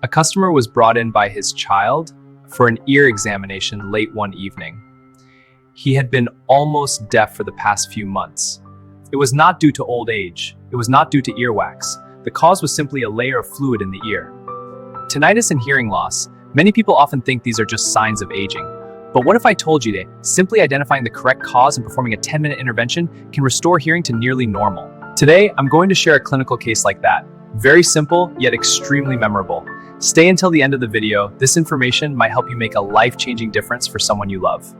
A customer was brought in by his child for an ear examination late one evening. He had been almost deaf for the past few months. It was not due to old age. It was not due to earwax. The cause was simply a layer of fluid in the ear. Tinnitus and hearing loss. Many people often think these are just signs of aging. But what if I told you that simply identifying the correct cause and performing a 10-minute intervention can restore hearing to nearly normal? Today, I'm going to share a clinical case like that. Very simple, yet extremely memorable. Stay until the end of the video. This information might help you make a life-changing difference for someone you love.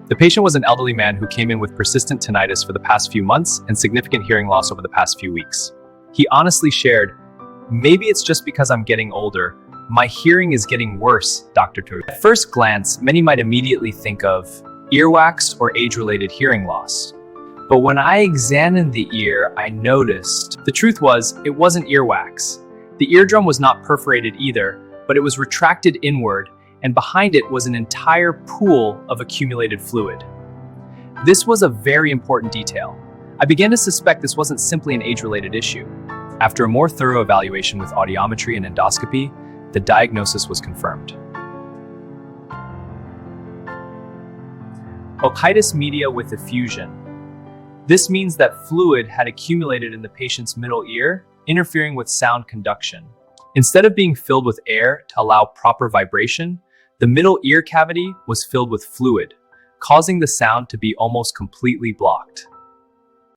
The patient was an elderly man who came in with persistent tinnitus for the past few months and significant hearing loss over the past few weeks. He honestly shared, "Maybe it's just because I'm getting older. My hearing is getting worse, Dr. Tur." At first glance, many might immediately think of earwax or age-related hearing loss. But when I examined the ear, I noticed the truth was it wasn't earwax. The eardrum was not perforated either, but it was retracted inward, and behind it was an entire pool of accumulated fluid. This was a very important detail. I began to suspect this wasn't simply an age-related issue. After a more thorough evaluation with audiometry and endoscopy, the diagnosis was confirmed. Otitis media with effusion. This means that fluid had accumulated in the patient's middle ear, interfering with sound conduction. Instead of being filled with air to allow proper vibration, the middle ear cavity was filled with fluid, causing the sound to be almost completely blocked.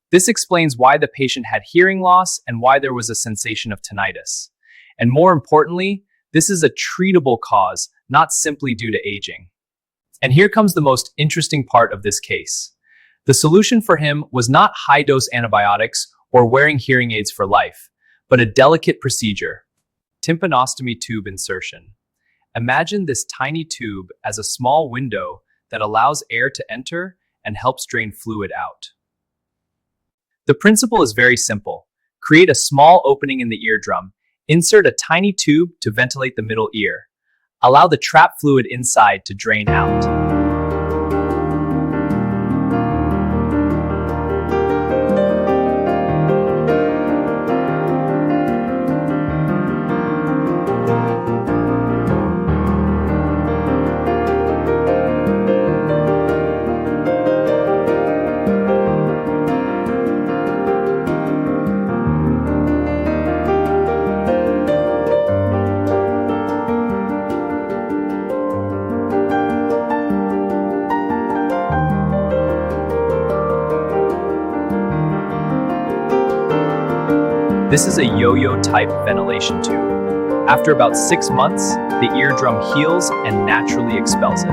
This explains why the patient had hearing loss and why there was a sensation of tinnitus. And more importantly, this is a treatable cause, not simply due to aging. And here comes the most interesting part of this case. The solution for him was not high-dose antibiotics or wearing hearing aids for life, but a delicate procedure: tympanostomy tube insertion. Imagine this tiny tube as a small window that allows air to enter and helps drain fluid out. The principle is very simple. Create a small opening in the eardrum, insert a tiny tube to ventilate the middle ear. Allow the trapped fluid inside to drain out. This is a yo-yo type ventilation tube. After about 6 months, the eardrum heals and naturally expels it.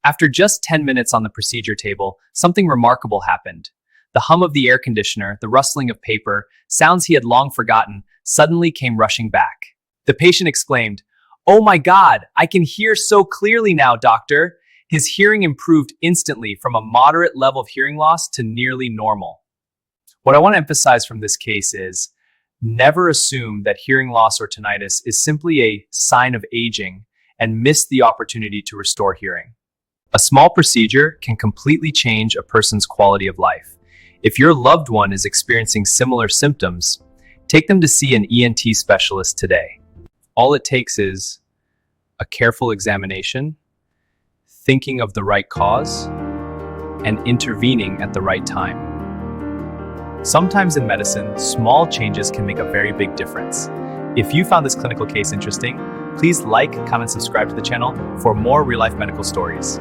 After just 10 minutes on the procedure table, something remarkable happened. The hum of the air conditioner, the rustling of paper, sounds he had long forgotten, suddenly came rushing back. The patient exclaimed, "Oh my God, I can hear so clearly now, doctor." His hearing improved instantly from a moderate level of hearing loss to nearly normal. What I want to emphasize from this case is, never assume that hearing loss or tinnitus is simply a sign of aging and miss the opportunity to restore hearing. A small procedure can completely change a person's quality of life. If your loved one is experiencing similar symptoms, take them to see an ENT specialist today. All it takes is a careful examination, thinking of the right cause, and intervening at the right time. Sometimes in medicine, small changes can make a very big difference. If you found this clinical case interesting, please like, comment, subscribe to the channel for more real-life medical stories.